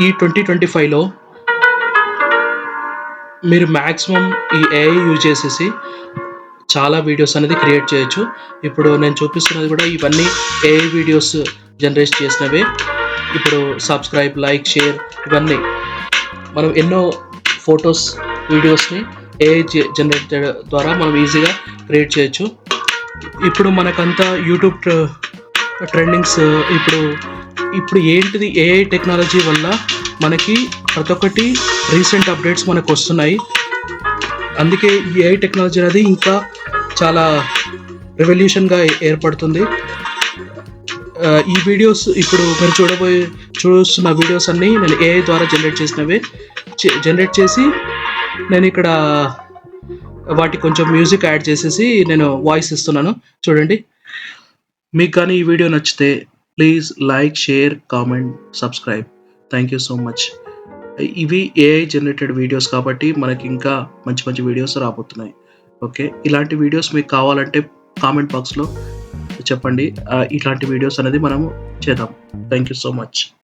ఈ 2025లో మీరు మాక్సిమం ఈ ఏఐ యూజ్ చేసేసి చాలా వీడియోస్ అనేది క్రియేట్ చేయొచ్చు. ఇప్పుడు నేను చూపిస్తున్నది కూడా ఇవన్నీ ఏఐ వీడియోస్ జనరేట్ చేసినవే. ఇప్పుడు సబ్స్క్రైబ్, లైక్, షేర్ ఇవన్నీ మనం ఎన్నో ఫొటోస్, వీడియోస్‌ని ఏఐ జనరేటెడ్ ద్వారా మనం ఈజీగా క్రియేట్ చేయొచ్చు. ఇప్పుడు మనకంతా యూట్యూబ్ ట్రెండింగ్స్ ఇప్పుడు ఇప్పుడు ఏంటిది ఏఐ టెక్నాలజీ వల్ల మనకి ప్రతి ఒక్కటి రీసెంట్ అప్డేట్స్ మనకొస్తున్నాయి. అందుకే ఈ ఏఐ టెక్నాలజీ అనేది ఇంకా చాలా రెవల్యూషన్‌గా ఏర్పడుతుంది. ఈ వీడియోస్ ఇప్పుడు మీరు చూస్తున్న వీడియోస్ అన్నీ నేను ఏఐ ద్వారా జనరేట్ చేసినవే. జనరేట్ చేసి నేనిక్కడ వాటికి కొంచెం మ్యూజిక్ యాడ్ చేసేసి నేను వాయిస్ ఇస్తున్నాను. చూడండి. మీకు గానీ ఈ వీడియో నచ్చితే please like, share, comment, subscribe. Thank you so much. ఇవి ఏఐ జనరేటెడ్ వీడియోస్ కాబట్టి మనకి ఇంకా మంచి మంచి వీడియోస్ రాబోతున్నాయి. ఓకే. ఇలాంటి వీడియోస్ మీకు కావాలంటే కామెంట్ బాక్స్‌లో చెప్పండి. ఇట్లాంటి వీడియోస్ అనేది మనము చేద్దాం. Thank you so much.